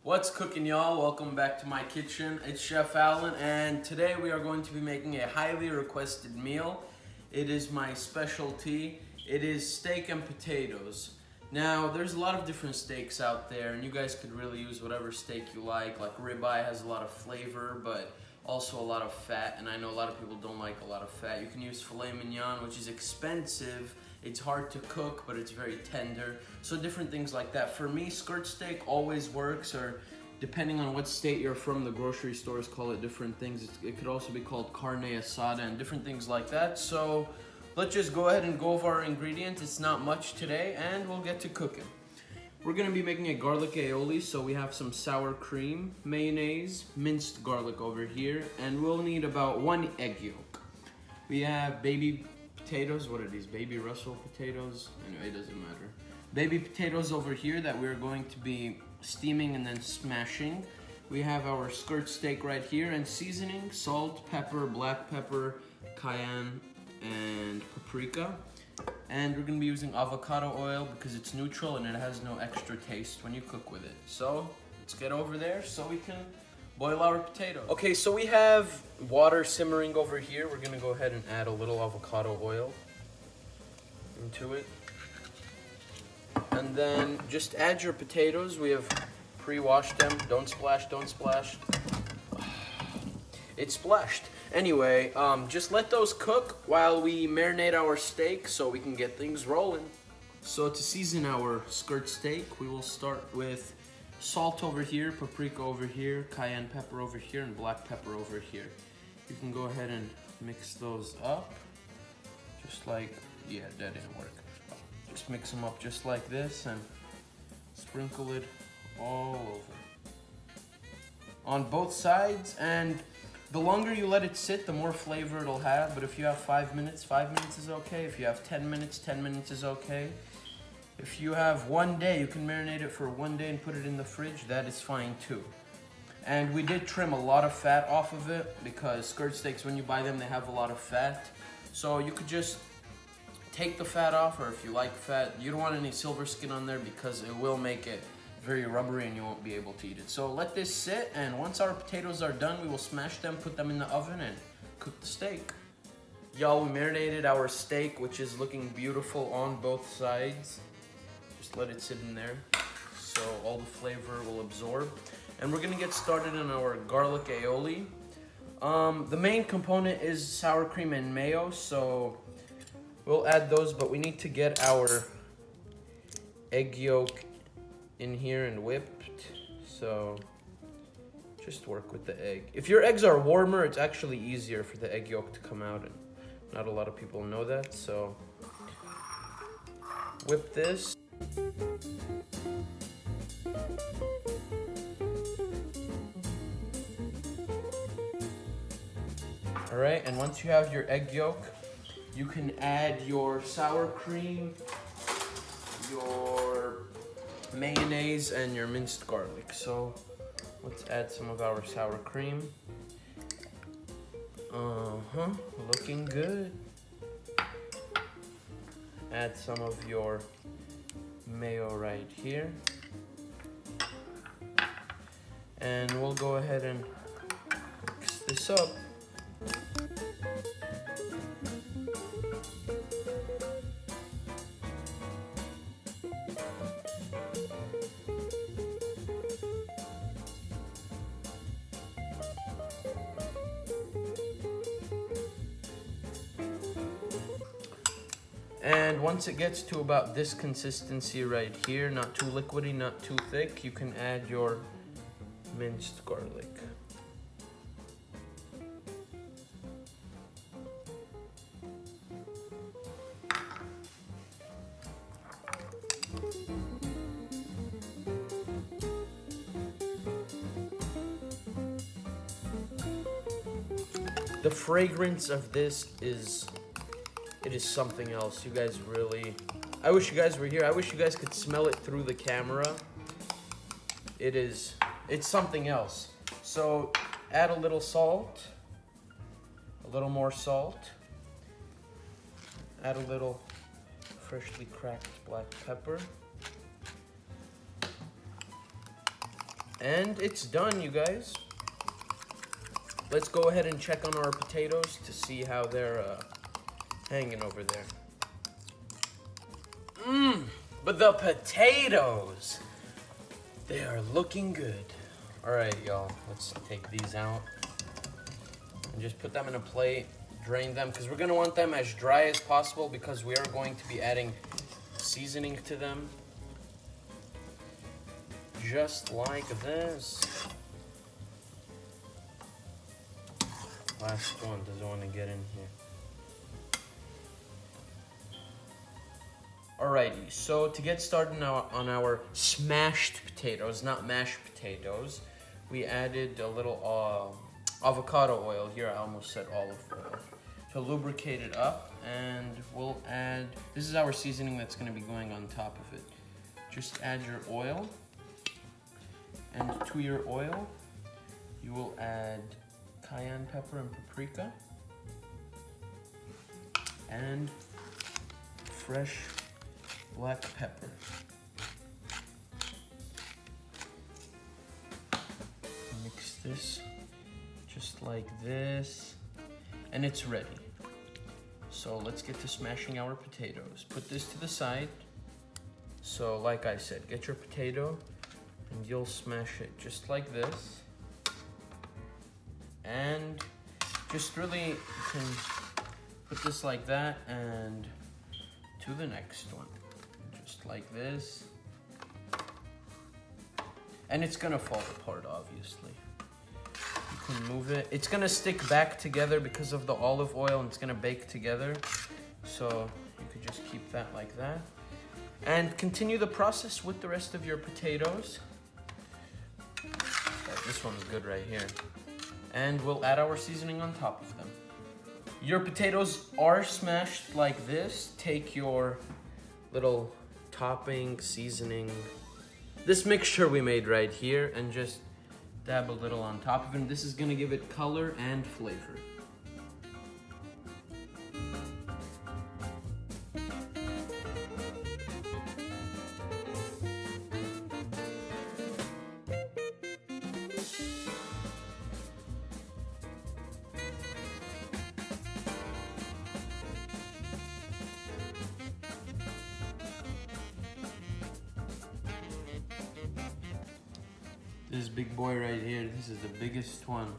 What's cooking, y'all? Welcome back to my kitchen. It's Chef Alan, and today we are going to be making a highly requested meal. It is my specialty. It is steak and potatoes. Now, there's a lot of different steaks out there, and you guys could really use whatever steak you like. Like ribeye has a lot of flavor, but also a lot of fat, and I know a lot of people don't like a lot of fat. You can use filet mignon, which is expensive. It's hard to cook, but it's very tender. So different things like that. For me, skirt steak always works, or depending on what state you're from, the grocery stores call it different things. It could also be called carne asada and different things like that. So let's just go ahead and go over our ingredients. It's not much today, and we'll get to cooking. We're gonna be making a garlic aioli, so we have some sour cream, mayonnaise, minced garlic over here, and we'll need about 1 egg yolk. We have baby potatoes. What are these? Baby Russell potatoes? Anyway, it doesn't matter. Baby potatoes over here that we're going to be steaming and then smashing. We have our skirt steak right here, and seasoning, salt, pepper, black pepper, cayenne, and paprika. And we're gonna be using avocado oil because it's neutral and it has no extra taste when you cook with it. So let's get over there so we can boil our potatoes. Okay, so we have water simmering over here. We're gonna go ahead and add a little avocado oil into it. And then just add your potatoes. We have pre-washed them. Don't splash, don't splash. It splashed. Anyway, just let those cook while we marinate our steak so we can get things rolling. So to season our skirt steak, we will start with salt over here, paprika over here, cayenne pepper over here, and black pepper over here. You can go ahead and mix those up. Just like, yeah, that didn't work. Just mix them up just like this and sprinkle it all over. On both sides, and the longer you let it sit, the more flavor it'll have. But if you have 5 minutes, 5 minutes is okay. If you have 10 minutes, 10 minutes is okay. If you have 1 day, you can marinate it for 1 day and put it in the fridge. That is fine too. And we did trim a lot of fat off of it because skirt steaks, when you buy them, they have a lot of fat. So you could just take the fat off, or if you like fat, you don't want any silver skin on there because it will make it very rubbery and you won't be able to eat it. So let this sit, and once our potatoes are done, we will smash them, put them in the oven, and cook the steak. Y'all, we marinated our steak, which is looking beautiful on both sides. Just let it sit in there so all the flavor will absorb. And we're gonna get started on our garlic aioli. The main component is sour cream and mayo, so we'll add those, but we need to get our egg yolk in here and whipped. So just work with the egg. If your eggs are warmer, it's actually easier for the egg yolk to come out, and not a lot of people know that. So whip this. All right, and once you have your egg yolk, you can add your sour cream, your mayonnaise, and your minced garlic. So let's add some of our sour cream. Looking good. Add some of your mayo right here. And we'll go ahead and mix this up. And once it gets to about this consistency right here, not too liquidy, not too thick, you can add your minced garlic. The fragrance of this is something else. You guys really, I wish you guys were here. I wish you guys could smell it through the camera. It's something else. So add a little salt, a little more salt, add a little freshly cracked black pepper, And it's done, you guys. Let's go ahead and check on our potatoes to see how they're hanging over there. But the potatoes, they are looking good. All right, y'all, let's take these out and just put them in a plate, drain them, because we're gonna want them as dry as possible because we are going to be adding seasoning to them. Just like this. Last one, doesn't want to get in here. Alrighty, so to get started now on our smashed potatoes, not mashed potatoes, we added a little avocado oil. Here I almost said olive oil. To lubricate it up, and we'll add, this is our seasoning that's going to be going on top of it. Just add your oil, and to your oil, you will add cayenne pepper and paprika, and fresh black pepper. Mix this just like this, and it's ready. So let's get to smashing our potatoes. Put this to the side. So like I said, get your potato and you'll smash it just like this. And just really, you can put this like that and to the next one. Just like this. And it's gonna fall apart, obviously. You can move it. It's gonna stick back together because of the olive oil, and it's gonna bake together. So you could just keep that like that. And continue the process with the rest of your potatoes. This one's good right here. And we'll add our seasoning on top of them. Your potatoes are smashed like this. Take your little topping, seasoning, this mixture we made right here, and just dab a little on top of it. This is gonna give it color and flavor. This big boy right here, this is the biggest one.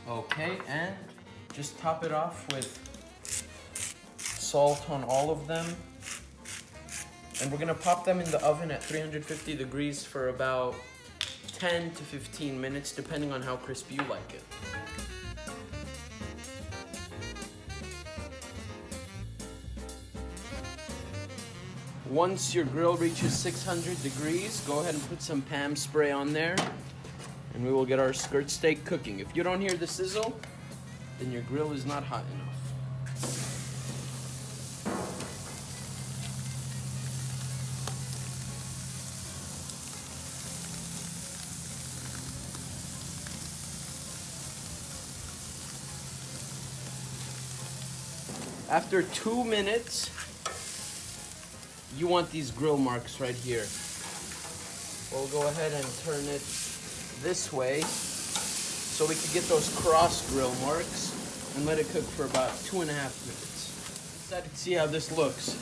Okay, and just top it off with salt on all of them. And we're gonna pop them in the oven at 350 degrees for about 10 to 15 minutes, depending on how crispy you like it. Once your grill reaches 600 degrees, go ahead and put some Pam spray on there, and we will get our skirt steak cooking. If you don't hear the sizzle, then your grill is not hot enough. After 2 minutes, you want these grill marks right here. We'll go ahead and turn it this way so we can get those cross grill marks and let it cook for about 2.5 minutes. Excited to see how this looks.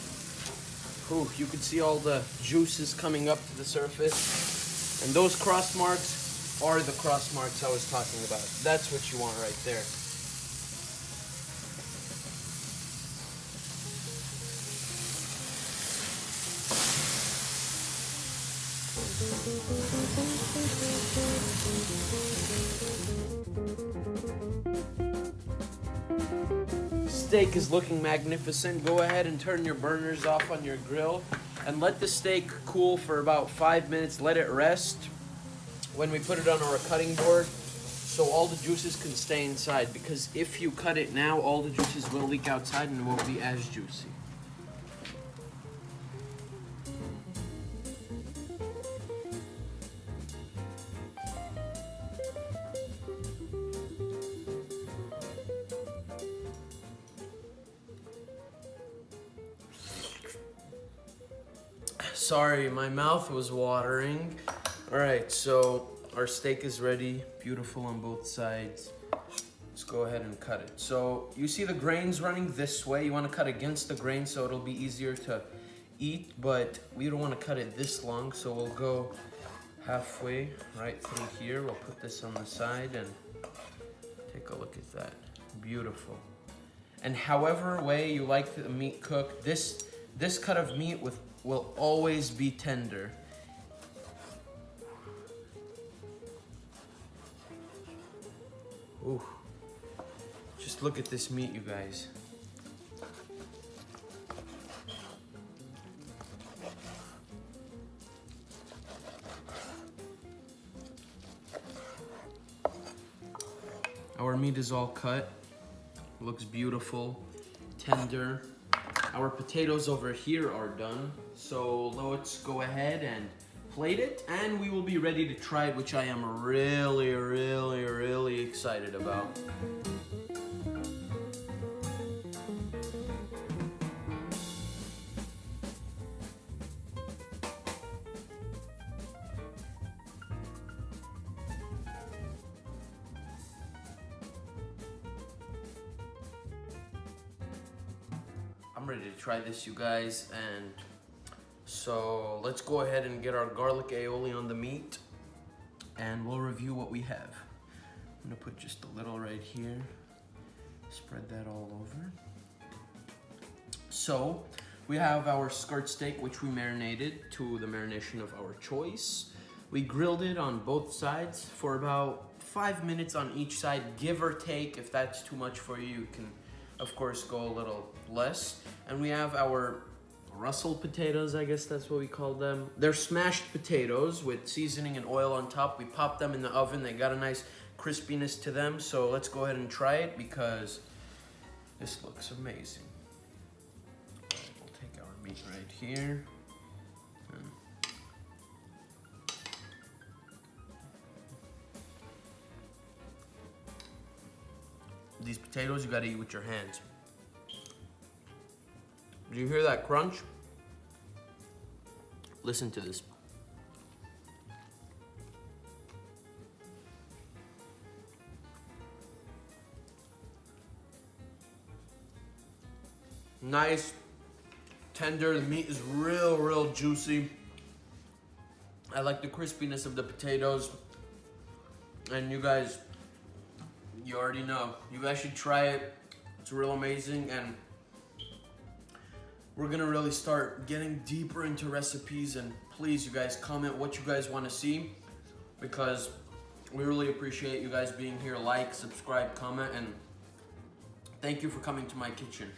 Ooh, you can see all the juices coming up to the surface. And those cross marks are the cross marks I was talking about. That's what you want right there. Steak is looking magnificent. Go ahead and turn your burners off on your grill and let the steak cool for about 5 minutes. Let it rest when we put it on our cutting board so all the juices can stay inside, because if you cut it now, all the juices will leak outside and it won't be as juicy. sorry, my mouth was watering. All right, so our steak is ready, beautiful on both sides. Let's go ahead and cut it. So you see the grains running this way. You want to cut against the grain so it'll be easier to eat, but we don't want to cut it this long, so we'll go halfway right through here. We'll put this on the side and take a look at that. Beautiful. And however way you like the meat cooked, this cut of meat will always be tender. Ooh. Just look at this meat, you guys. Our meat is all cut. Looks beautiful, tender. Our potatoes over here are done. So let's go ahead and plate it, and we will be ready to try it, which I am really excited about. I'm ready to try this, you guys, and so let's go ahead and get our garlic aioli on the meat, and we'll review what we have. I'm gonna put just a little right here, spread that all over. So we have our skirt steak, which we marinated to the marination of our choice. We grilled it on both sides for about 5 minutes on each side, give or take. If that's too much for you, you can of course go a little less. And we have our Russell potatoes, I guess that's what we call them. They're smashed potatoes with seasoning and oil on top. We popped them in the oven. They got a nice crispiness to them. So let's go ahead and try it because this looks amazing. We'll take our meat right here. These potatoes you gotta eat with your hands. Do you hear that crunch? Listen to this. Nice, tender. The meat is real juicy. I like the crispiness of the potatoes. And you guys, you already know. You guys should try it. It's real amazing, and we're gonna really start getting deeper into recipes. And please, you guys, comment what you guys want to see, because we really appreciate you guys being here. Like, subscribe, comment, and thank you for coming to my kitchen.